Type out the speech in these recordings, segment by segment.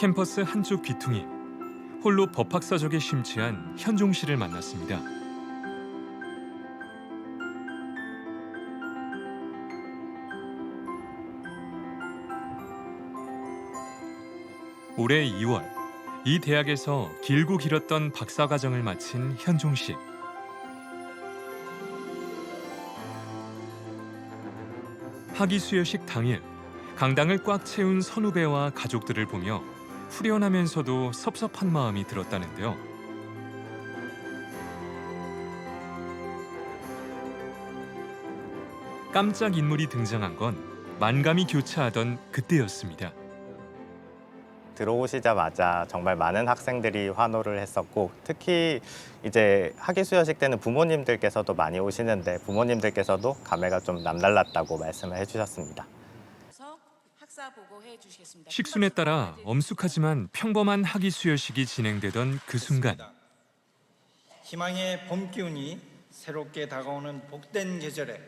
캠퍼스 한쪽 귀퉁이 홀로 법학사적에 심취한 현종 씨를 만났습니다. 올해 2월 이 대학에서 길고 길었던 박사과정을 마친 현종 씨. 학위 수여식 당일 강당을 꽉 채운 선후배와 가족들을 보며 후련하면서도 섭섭한 마음이 들었다는데요. 깜짝 인물이 등장한 건 만감이 교차하던 그때였습니다. 들어오시자마자 정말 많은 학생들이 환호를 했었고, 특히 이제 학위 수여식 때는 부모님들께서도 많이 오시는데 부모님들께서도 감회가 좀 남달랐다고 말씀을 해주셨습니다. 식순에 따라 엄숙하지만 평범한 학위 수여식이 진행되던 그 순간 희망의 봄 기운이 새롭게 다가오는 복된 계절에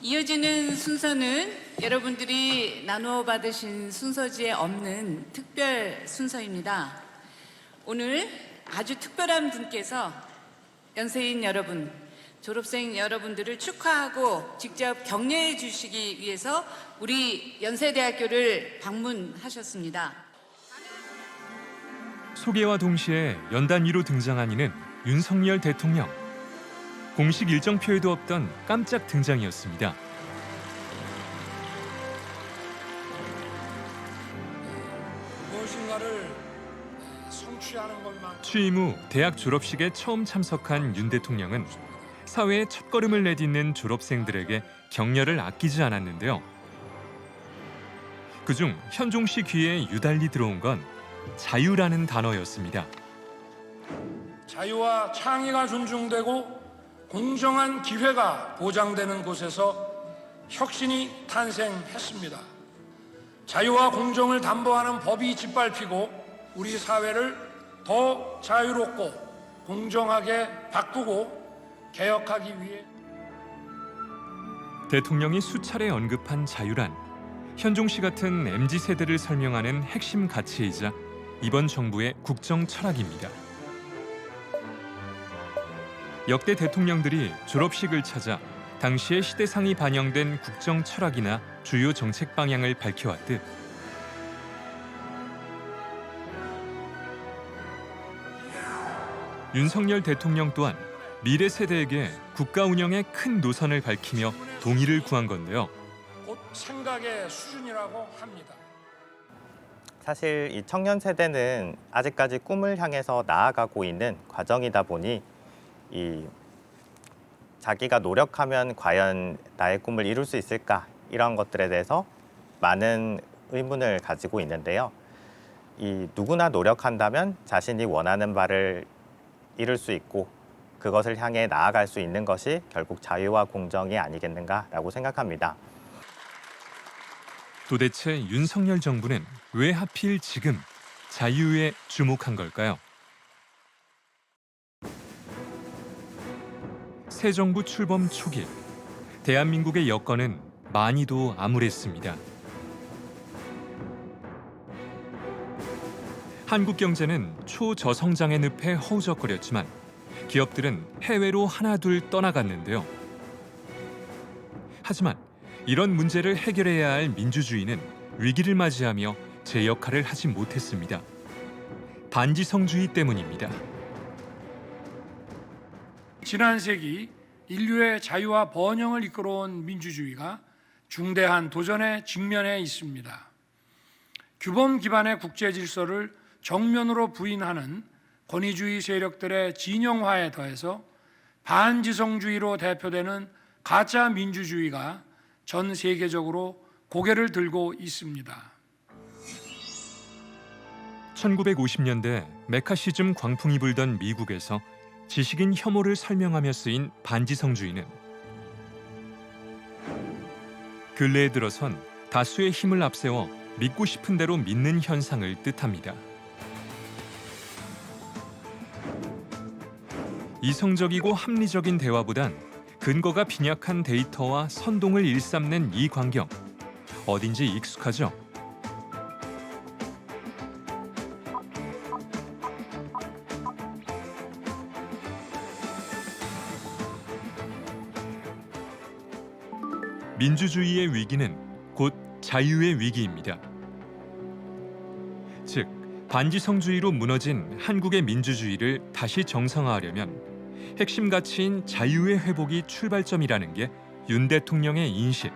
이어지는 순서는 여러분들이 나누어 받으신 순서지에 없는 특별 순서입니다. 오늘 아주 특별한 분께서 연세인 여러분, 졸업생 여러분들을 축하하고 직접 격려해 주시기 위해서 우리 연세대학교를 방문하셨습니다. 소개와 동시에 연단 위로 등장한 이는 윤석열 대통령. 공식 일정표에도 없던 깜짝 등장이었습니다. 무엇인가를 성취하는 것만. 취임 후 대학 졸업식에 처음 참석한 윤 대통령은 사회의 첫걸음을 내딛는 졸업생들에게 격려를 아끼지 않았는데요. 그중 현종 씨 귀에 유달리 들어온 건 자유라는 단어였습니다. 자유와 창의가 존중되고 공정한 기회가 보장되는 곳에서 혁신이 탄생했습니다. 자유와 공정을 담보하는 법이 짓밟히고 우리 사회를 더 자유롭고 공정하게 바꾸고 개혁하기 위해 대통령이 수차례 언급한 자유란 현종 씨 같은 MZ세대를 설명하는 핵심 가치이자 이번 정부의 국정 철학입니다. 역대 대통령들이 졸업식을 찾아 당시의 시대상이 반영된 국정 철학이나 주요 정책 방향을 밝혀왔듯 윤석열 대통령 또한 미래 세대에게 국가 운영의 큰 노선을 밝히며 동의를 구한 건데요. 곧 생각의 수준이라고 합니다. 사실 이 청년 세대는 아직까지 꿈을 향해서 나아가고 있는 과정이다 보니 이 자기가 노력하면 과연 나의 꿈을 이룰 수 있을까 이런 것들에 대해서 많은 의문을 가지고 있는데요. 이 누구나 노력한다면 자신이 원하는 바를 이룰 수 있고 그것을 향해 나아갈 수 있는 것이 결국 자유와 공정이 아니겠는가라고 생각합니다. 도대체 윤석열 정부는 왜 하필 지금 자유에 주목한 걸까요? 새 정부 출범 초기 대한민국의 여건은 많이도 암울했습니다. 한국 경제는 초저성장의 늪에 허우적거렸지만 기업들은 해외로 하나둘 떠나갔는데요. 하지만 이런 문제를 해결해야 할 민주주의는 위기를 맞이하며 제 역할을 하지 못했습니다. 반지성주의 때문입니다. 지난 세기 인류의 자유와 번영을 이끌어온 민주주의가 중대한 도전에 직면해 있습니다. 규범 기반의 국제 질서를 정면으로 부인하는 권위주의 세력들의 진영화에 더해서 반지성주의로 대표되는 가짜 민주주의가 전 세계적으로 고개를 들고 있습니다. 1950년대 메카시즘 광풍이 불던 미국에서 지식인 혐오를 설명하며 쓰인 반지성주의는 근래에 들어선 다수의 힘을 앞세워 믿고 싶은 대로 믿는 현상을 뜻합니다. 이성적이고 합리적인 대화보단 근거가 빈약한 데이터와 선동을 일삼는 이 광경, 어딘지 익숙하죠? 민주주의의 위기는 곧 자유의 위기입니다. 즉, 반지성주의로 무너진 한국의 민주주의를 다시 정상화하려면 핵심 가치인 자유의 회복이 출발점이라는 게 윤 대통령의 인식.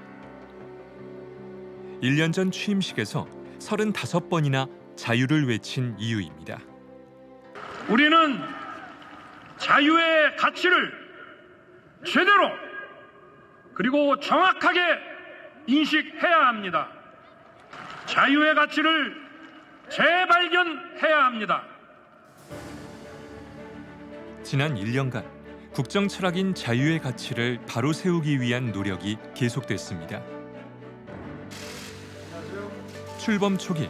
1년 전 취임식에서 35번이나 자유를 외친 이유입니다. 우리는 자유의 가치를 제대로 그리고 정확하게 인식해야 합니다. 자유의 가치를 재발견해야 합니다. 지난 1년간 국정 철학인 자유의 가치를 바로 세우기 위한 노력이 계속됐습니다. 출범 초기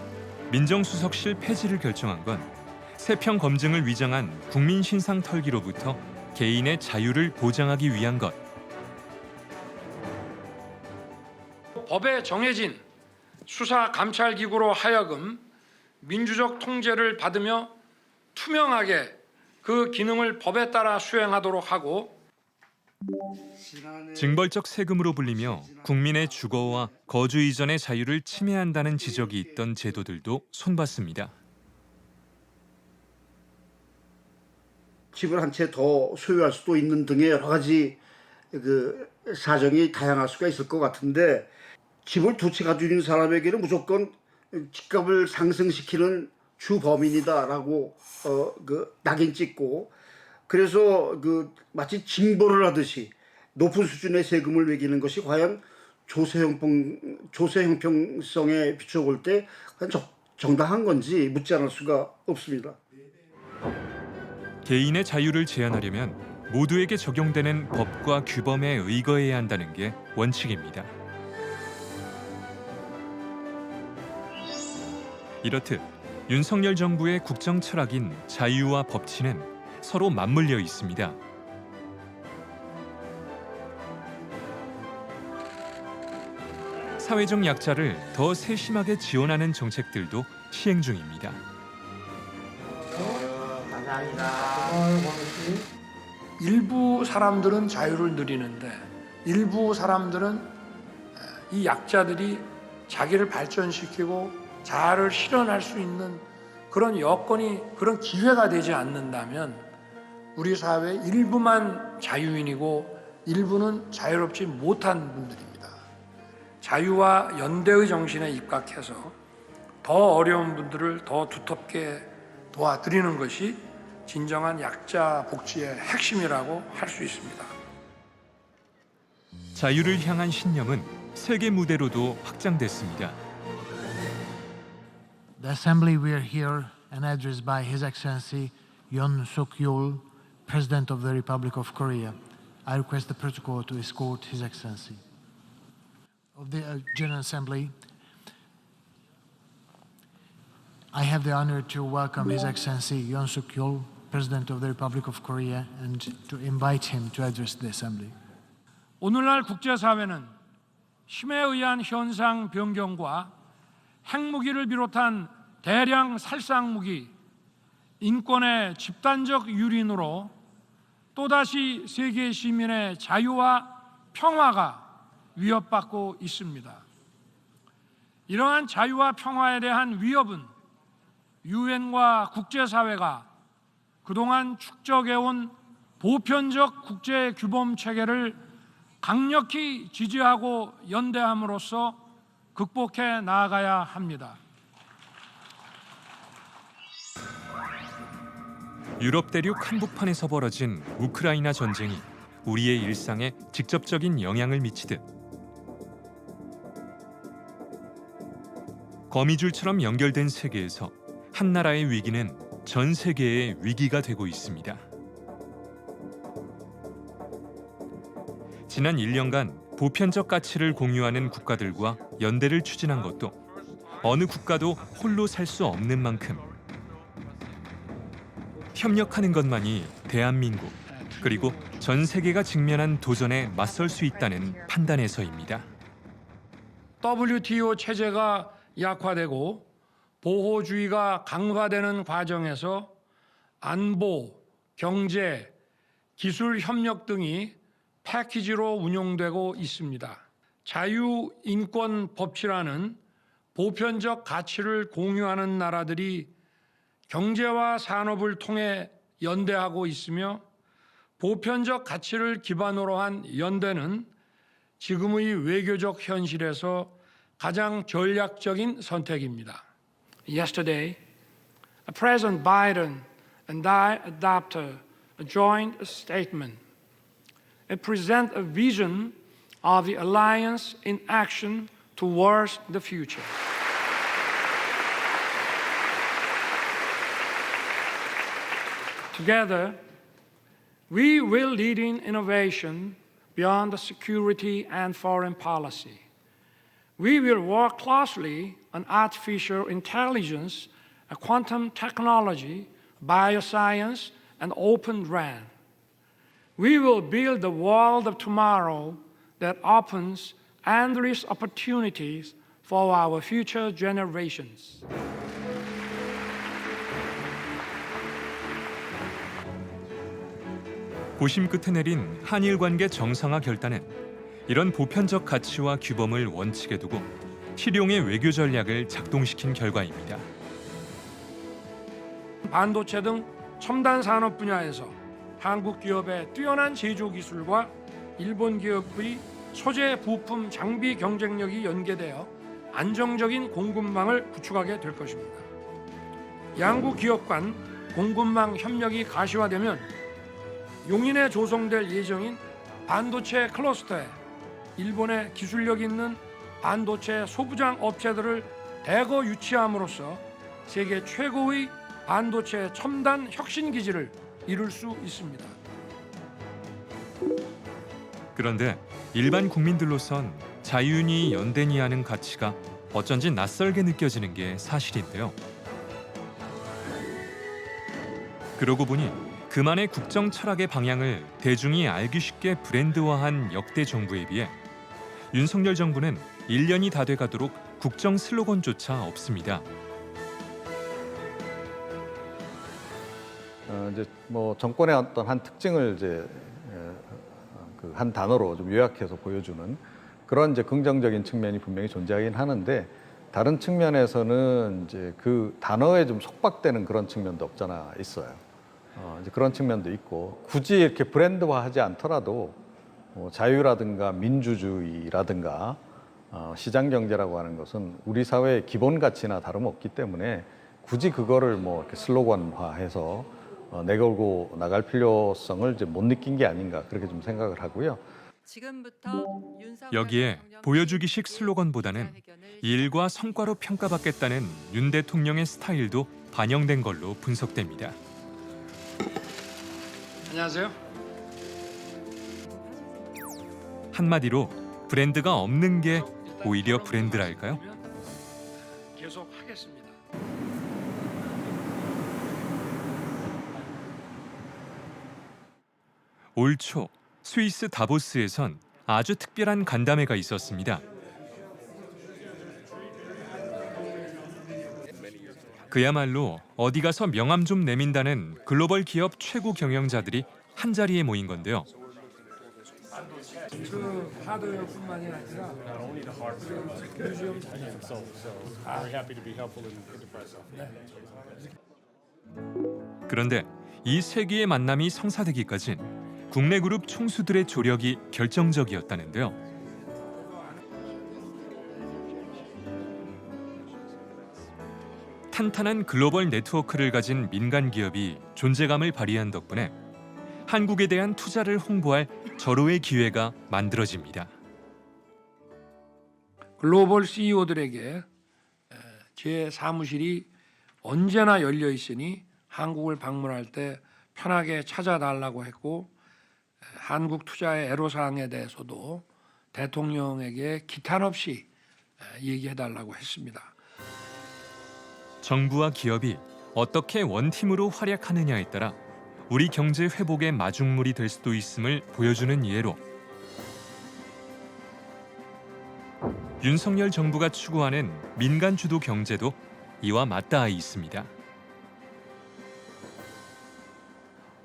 민정수석실 폐지를 결정한 건 세평 검증을 위장한 국민신상 털기로부터 개인의 자유를 보장하기 위한 것. 법에 정해진 수사 감찰 기구로 하여금 민주적 통제를 받으며 투명하게 그 기능을 법에 따라 수행하도록 하고 징벌적 세금으로 불리며 국민의 주거와 거주 이전의 자유를 침해한다는 지적이 있던 제도들도 손봤습니다. 집을 한 채 더 소유할 수도 있는 등의 여러 가지 사정이 다양할 수가 있을 것 같은데 집을 2채 가지고 있는 사람에게는 무조건 집값을 상승시키는 주범인이다라고 낙인 찍고 그래서 마치 징벌을 하듯이 높은 수준의 세금을 매기는 것이 과연 조세 형평성에 비춰볼 때 정당한 건지 묻지 않을 수가 없습니다. 개인의 자유를 제한하려면 모두에게 적용되는 법과 규범에 의거해야 한다는 게 원칙입니다. 이렇듯 윤석열 정부의 국정 철학인 자유와 법치는 서로 맞물려 있습니다. 사회적 약자를 더 세심하게 지원하는 정책들도 시행 중입니다. 일부 사람들은 자유를 누리는데 일부 사람들은 이 약자들이 자기를 발전시키고 자아를 실현할 수 있는 그런 여건이 그런 기회가 되지 않는다면 우리 사회 일부만 자유인이고 일부는 자유롭지 못한 분들입니다. 자유와 연대의 정신에 입각해서 더 어려운 분들을 더 두텁게 도와드리는 것이 진정한 약자 복지의 핵심이라고 할 수 있습니다. 자유를 향한 신념은 세계 무대로도 확장됐습니다. The assembly we are here and addressed by His Excellency Yoon Suk-yeol, President of the Republic of Korea. I request the protocol to escort His Excellency. Of the General Assembly, I have the honor to welcome His Excellency Yoon Suk-yeol, President of the Republic of Korea, and to invite him to address the Assembly. 오늘날 국제사회는 힘에 의한 현상 변경과 핵무기를 비롯한 대량 살상무기, 인권의 집단적 유린으로 또다시 세계 시민의 자유와 평화가 위협받고 있습니다. 이러한 자유와 평화에 대한 위협은 유엔과 국제사회가 그동안 축적해온 보편적 국제 규범 체계를 강력히 지지하고 연대함으로써 극복해 나아가야 합니다. 유럽 대륙 한복판에서 벌어진 우크라이나 전쟁이 우리의 일상에 직접적인 영향을 미치듯 거미줄처럼 연결된 세계에서 한 나라의 위기는 전 세계의 위기가 되고 있습니다. 지난 1년간 보편적 가치를 공유하는 국가들과 연대를 추진한 것도 어느 국가도 홀로 살 수 없는 만큼 협력하는 것만이 대한민국 그리고 전 세계가 직면한 도전에 맞설 수 있다는 판단에서입니다. WTO 체제가 약화되고 보호주의가 강화되는 과정에서 안보, 경제, 기술 협력 등이 패키지로 운용되고 있습니다. 자유, 인권, 법치라는 보편적 가치를 공유하는 나라들이 경제와 산업을 통해 연대하고 있으며 보편적 가치를 기반으로 한 연대는 지금의 외교적 현실에서 가장 전략적인 선택입니다. Yesterday, President Biden and I adopted a joint statement. It presents a vision of the alliance in action towards the future. Together, we will lead in innovation beyond security and foreign policy. We will work closely on artificial intelligence, quantum technology, bioscience, and open RAN. We will build the world of tomorrow that opens endless opportunities for our future generations. 고심 끝에 내린 한일 관계 정상화 결단은 이런 보편적 가치와 규범을 원칙에 두고 실용의 외교 전략을 작동시킨 결과입니다. 반도체 등 첨단 산업 분야에서 한국 기업의 뛰어난 제조 기술과 일본 기업의 소재, 부품, 장비 경쟁력이 연계되어 안정적인 공급망을 구축하게 될 것입니다. 양국 기업 간 공급망 협력이 가시화되면 용인에 조성될 예정인 반도체 클러스터에 일본의 기술력 있는 반도체 소부장 업체들을 대거 유치함으로써 세계 최고의 반도체 첨단 혁신 기지를 이룰 수 있습니다. 그런데 일반 국민들로선 자유니 연대니 하는 가치가 어쩐지 낯설게 느껴지는 게 사실인데요. 그러고 보니 그만의 국정 철학의 방향을 대중이 알기 쉽게 브랜드화한 역대 정부에 비해 윤석열 정부는 1년이 다 돼가도록 국정 슬로건조차 없습니다. 이제 뭐 정권의 어떤 한 특징을 이제 그 한 단어로 좀 요약해서 보여주는 그런 이제 긍정적인 측면이 분명히 존재하긴 하는데 다른 측면에서는 이제 그 단어에 좀 속박되는 그런 측면도 없잖아 있어요. 이제 그런 측면도 있고 굳이 이렇게 브랜드화하지 않더라도 자유라든가 민주주의라든가 시장 경제라고 하는 것은 우리 사회의 기본 가치나 다름없기 때문에 굳이 그거를 뭐 이렇게 슬로건화해서 내걸고 나갈 필요성을 이제 못 느낀 게 아닌가 그렇게 좀 생각을 하고요. 여기에 보여주기식 슬로건보다는 일과 성과로 평가받겠다는 윤 대통령의 스타일도 반영된 걸로 분석됩니다. 안녕하세요. 한마디로 브랜드가 없는 게 오히려 브랜드랄까요? 계속 하겠습니다. 올 초 스위스 다보스에선 아주 특별한 간담회가 있었습니다. 그야말로 어디 가서 명함 좀 내민다는 글로벌 기업 최고 경영자들이 한자리에 모인 건데요. 그 하드웨어뿐만이 아니라 뮤지엄 그런데 이 세기의 만남이 성사되기까진 국내 그룹 총수들의 조력이 결정적이었다는데요. 탄탄한 글로벌 네트워크를 가진 민간 기업이 존재감을 발휘한 덕분에 한국에 대한 투자를 홍보할 절호의 기회가 만들어집니다. 글로벌 CEO들에게 제 사무실이 언제나 열려 있으니 한국을 방문할 때 편하게 찾아달라고 했고 한국 투자의 애로사항에 대해서도 대통령에게 기탄 없이 얘기해달라고 했습니다. 정부와 기업이 어떻게 원팀으로 활약하느냐에 따라 우리 경제 회복의 마중물이 될 수도 있음을 보여주는 예로 윤석열 정부가 추구하는 민간 주도 경제도 이와 맞닿아 있습니다.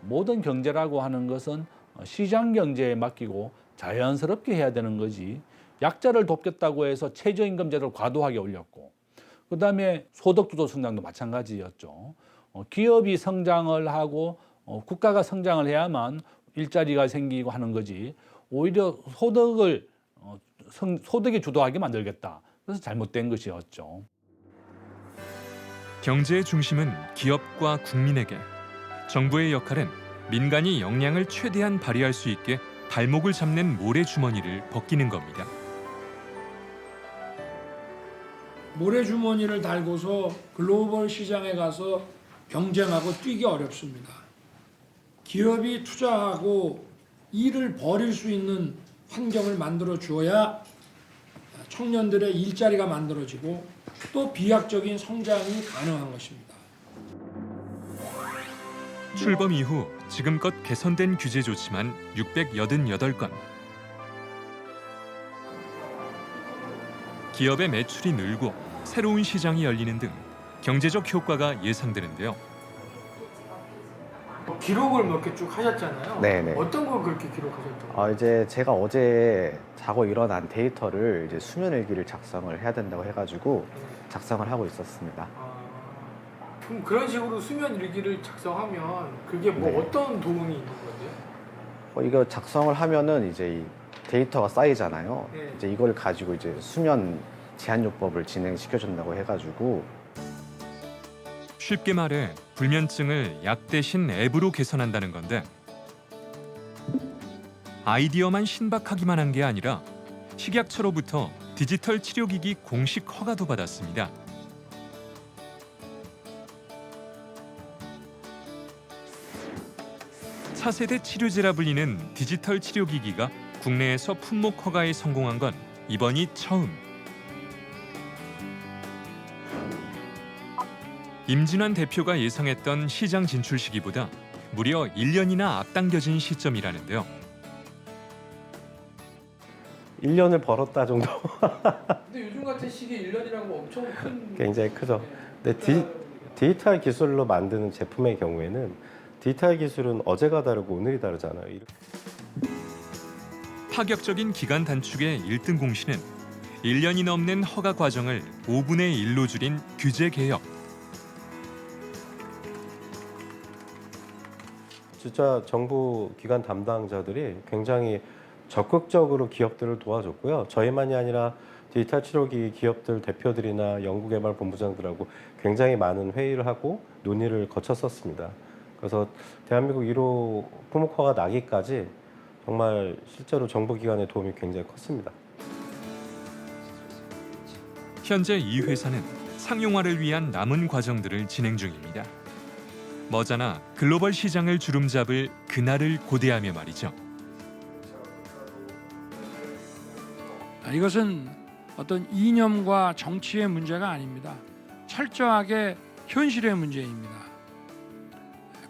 모든 경제라고 하는 것은 시장 경제에 맡기고 자연스럽게 해야 되는 거지 약자를 돕겠다고 해서 최저임금제를 과도하게 올렸고, 그다음에 소득주도 성장도 마찬가지였죠. 기업이 성장을 하고 국가가 성장을 해야만 일자리가 생기고 하는 거지, 오히려 소득이 주도하게 만들겠다. 그래서 잘못된 것이었죠. 경제의 중심은 기업과 국민에게, 정부의 역할은 민간이 역량을 최대한 발휘할 수 있게 발목을 잡는 모래주머니를 벗기는 겁니다. 모래주머니를 달고서 글로벌 시장에 가서 경쟁하고 뛰기 어렵습니다. 기업이 투자하고 일을 벌일 수 있는 환경을 만들어 주어야 청년들의 일자리가 만들어지고 또 비약적인 성장이 가능한 것입니다. 출범 이후 지금껏 개선된 규제 조치만 688건. 기업의 매출이 늘고 새로운 시장이 열리는 등 경제적 효과가 예상되는데요. 기록을 몇 개 쭉 하셨잖아요. 네네. 어떤 걸 그렇게 기록하셨다고요? 이제 제가 어제 자고 일어난 데이터를 이제 수면 일기를 작성을 해야 된다고 해가지고 작성을 하고 있었습니다. 그럼 그런 식으로 수면 일기를 작성하면 그게 뭐 네. 어떤 도움이 있는 거죠? 이거 작성을 하면은 이제 이 데이터가 쌓이잖아요. 네. 이제 이걸 가지고 이제 수면 제한요법을 진행시켜 준다고 해가지고 쉽게 말해 불면증을 약 대신 앱으로 개선한다는 건데, 아이디어만 신박하기만 한 게 아니라 식약처로부터 디지털 치료기기 공식 허가도 받았습니다. 차세대 치료제라 불리는 디지털 치료기기가 국내에서 품목 허가에 성공한 건 이번이 처음. 임진환 대표가 예상했던 시장 진출 시기보다 무려 1년이나 앞당겨진 시점이라는데요. 1년을 벌었다 정도. 근데 요즘 같은 시기에 1년이라고 엄청 큰 굉장히 크죠. 근데 디지털 기술로 만드는 제품의 경우에는 디지털 기술은 어제가 다르고 오늘이 다르잖아요. 파격적인 기간 단축의 1등 공신은 1년이 넘는 허가 과정을 5분의 1로 줄인 규제 개혁. 진짜 정부 기관 담당자들이 굉장히 적극적으로 기업들을 도와줬고요. 저희만이 아니라 디지털 치료기 기업들 대표들이나 연구개발본부장들하고 굉장히 많은 회의를 하고 논의를 거쳤었습니다. 그래서 대한민국 1호 품목허가 나기까지 정말 실제로 정부기관의 도움이 굉장히 컸습니다. 현재 이 회사는 상용화를 위한 남은 과정들을 진행 중입니다. 머지않아 글로벌 시장을 주름잡을 그날을 고대하며 말이죠. 이것은 어떤 이념과 정치의 문제가 아닙니다. 철저하게 현실의 문제입니다.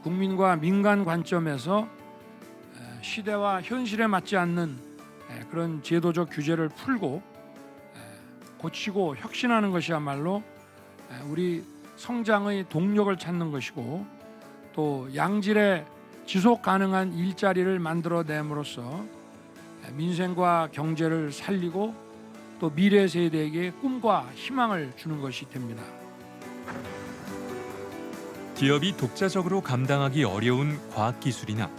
국민과 민간 관점에서 시대와 현실에 맞지 않는 그런 제도적 규제를 풀고 고치고 혁신하는 것이야말로 우리 성장의 동력을 찾는 것이고, 또 양질의 지속 가능한 일자리를 만들어냄으로써 민생과 경제를 살리고 또 미래 세대에게 꿈과 희망을 주는 것이 됩니다. 기업이 독자적으로 감당하기 어려운 과학기술이나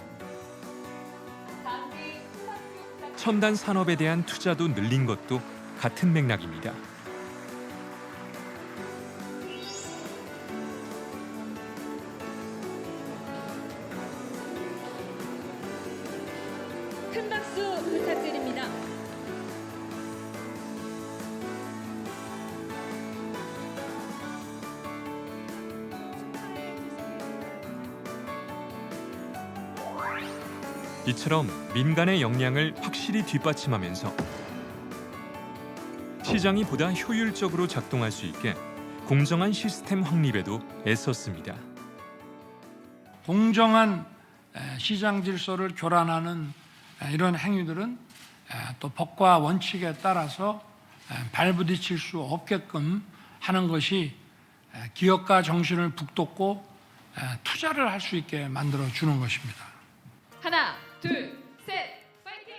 첨단 산업에 대한 투자도 늘린 것도 같은 맥락입니다. 큰 박수 부탁드립니다. 이처럼 민간의 역량을 확실히 뒷받침하면서 시장이 보다 효율적으로 작동할 수 있게 공정한 시스템 확립에도 애썼습니다. 공정한 시장 질서를 교란하는 이런 행위들은 또 법과 원칙에 따라서 발부딪힐 수 없게끔 하는 것이 기업가 정신을 북돋고 투자를 할 수 있게 만들어 주는 것입니다. 하나, 둘, 셋, 파이팅!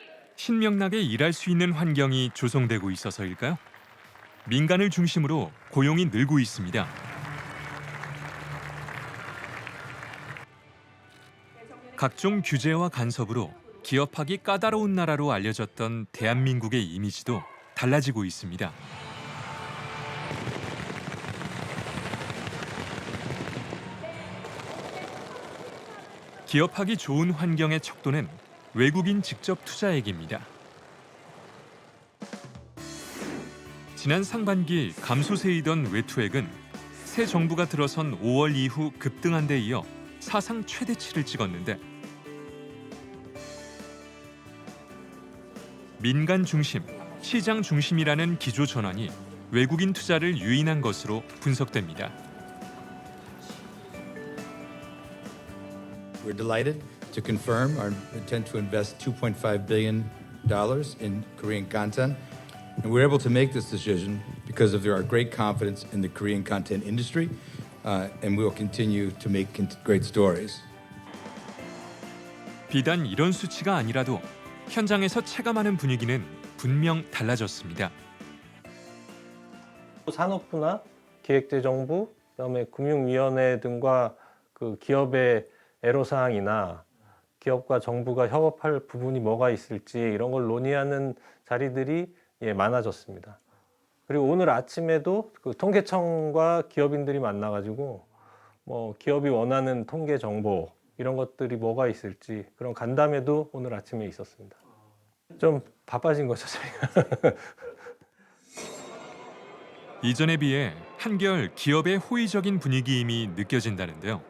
신명나게 일할 수 있는 환경이 조성되고 있어서일까요? 민간을 중심으로 고용이 늘고 있습니다. 각종 규제와 간섭으로 기업하기 까다로운 나라로 알려졌던 대한민국의 이미지도 달라지고 있습니다. 기업하기 좋은 환경의 척도는 외국인 직접 투자액입니다. 지난 상반기 감소세이던 외투액은 새 정부가 들어선 5월 이후 급등한 데 이어 사상 최대치를 찍었는데 민간 중심, 시장 중심이라는 기조 전환이 외국인 투자를 유인한 것으로 분석됩니다. We're delighted to confirm our intent to invest $2.5 billion in Korean content. And we're able to make this decision because of our great confidence in the Korean content industry, and we will continue to make great stories. 비단 이런 수치가 아니라도 현장에서 체감하는 분위기는 분명 달라졌습니다. 산업부나 기획재정부, 그다음에 금융위원회 등과 그 기업의 애로사항이나 기업과 정부가 협업할 부분이 뭐가 있을지 이런 걸 논의하는 자리들이 많아졌습니다. 그리고 오늘 아침에도 그 통계청과 기업인들이 만나가지고 뭐 기업이 원하는 통계 정보 이런 것들이 뭐가 있을지 그런 간담회도 오늘 아침에 있었습니다. 좀 바빠진 거죠, 저희가. 이전에 비해 한결 기업의 호의적인 분위기임이 느껴진다는데요.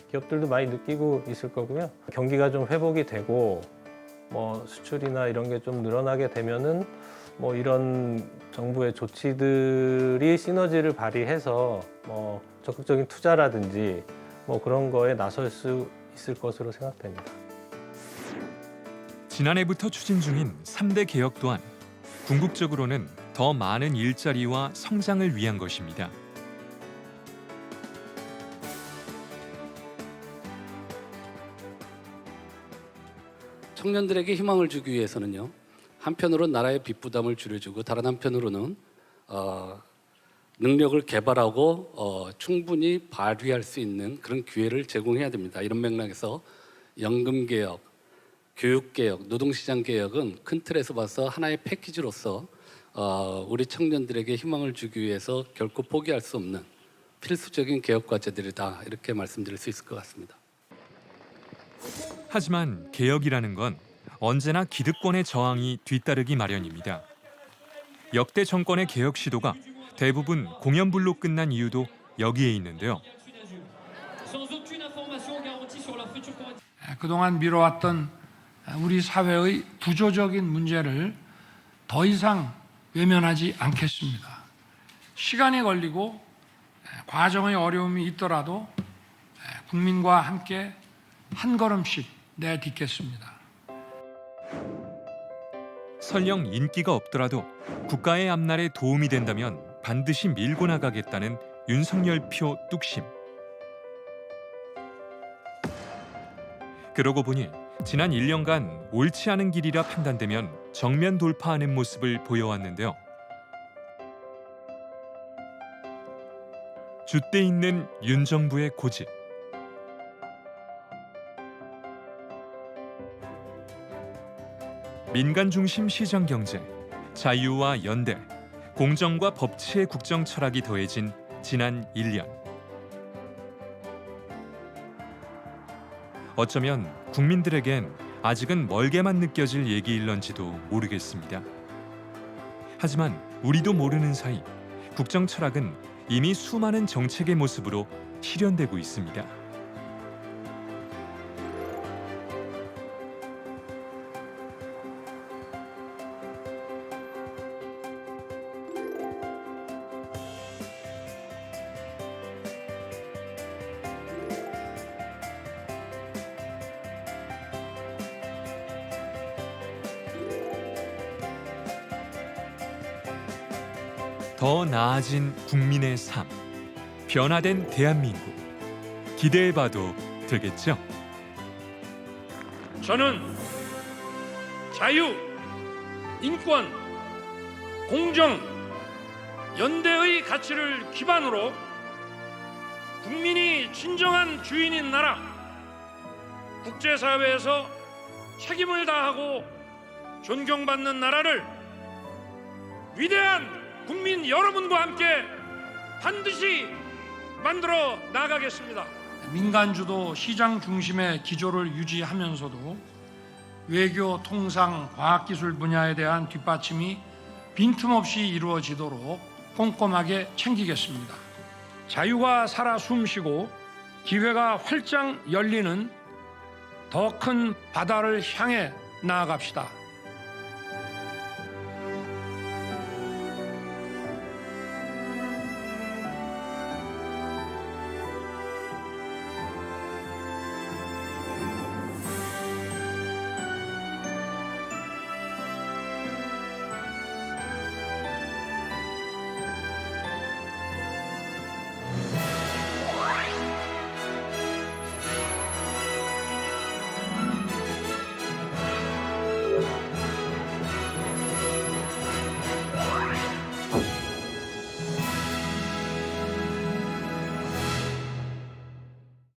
기업들도 많이 느끼고 있을 거고요. 경기가 좀 회복이 되고 뭐 수출이나 이런 게 좀 늘어나게 되면은 뭐 이런 정부의 조치들이 시너지를 발휘해서 뭐 적극적인 투자라든지 뭐 그런 거에 나설 수 있을 것으로 생각됩니다. 지난해부터 추진 중인 3대 개혁 또한 궁극적으로는 더 많은 일자리와 성장을 위한 것입니다. 청년들에게 희망을 주기 위해서는요. 한편으로는 나라의 빚 부담을 줄여주고 다른 한편으로는 능력을 개발하고 충분히 발휘할 수 있는 그런 기회를 제공해야 됩니다. 이런 맥락에서 연금개혁, 교육개혁, 노동시장 개혁은 큰 틀에서 봐서 하나의 패키지로서 우리 청년들에게 희망을 주기 위해서 결코 포기할 수 없는 필수적인 개혁 과제들이다. 이렇게 말씀드릴 수 있을 것 같습니다. 하지만 개혁이라는 건 언제나 기득권의 저항이 뒤따르기 마련입니다. 역대 정권의 개혁 시도가 대부분 공연불로 끝난 이유도 여기에 있는데요. 그동안 미뤄왔던 우리 사회의 구조적인 문제를 더 이상 외면하지 않겠습니다. 시간이 걸리고 과정의 어려움이 있더라도 국민과 함께 한 걸음씩 내딛겠습니다. 설령 인기가 없더라도 국가의 앞날에 도움이 된다면 반드시 밀고 나가겠다는 윤석열표 뚝심. 그러고 보니 지난 1년간 옳지 않은 길이라 판단되면 정면 돌파하는 모습을 보여왔는데요. 줏대 있는 윤 정부의 고집. 민간 중심 시장 경제, 자유와 연대, 공정과 법치의 국정 철학이 더해진 지난 1년. 어쩌면 국민들에겐 아직은 멀게만 느껴질 얘기일런지도 모르겠습니다. 하지만 우리도 모르는 사이 국정 철학은 이미 수많은 정책의 모습으로 실현되고 있습니다. 더 나아진 국민의 삶, 변화된 대한민국 기대해봐도 되겠죠? 저는 자유, 인권, 공정, 연대의 가치를 기반으로 국민이 진정한 주인인 나라, 국제사회에서 책임을 다하고 존경받는 나라를 위대한 국민 여러분과 함께 반드시 만들어 나가겠습니다. 민간주도 시장 중심의 기조를 유지하면서도 외교, 통상, 과학기술 분야에 대한 뒷받침이 빈틈없이 이루어지도록 꼼꼼하게 챙기겠습니다. 자유가 살아 숨쉬고 기회가 활짝 열리는 더 큰 바다를 향해 나아갑시다.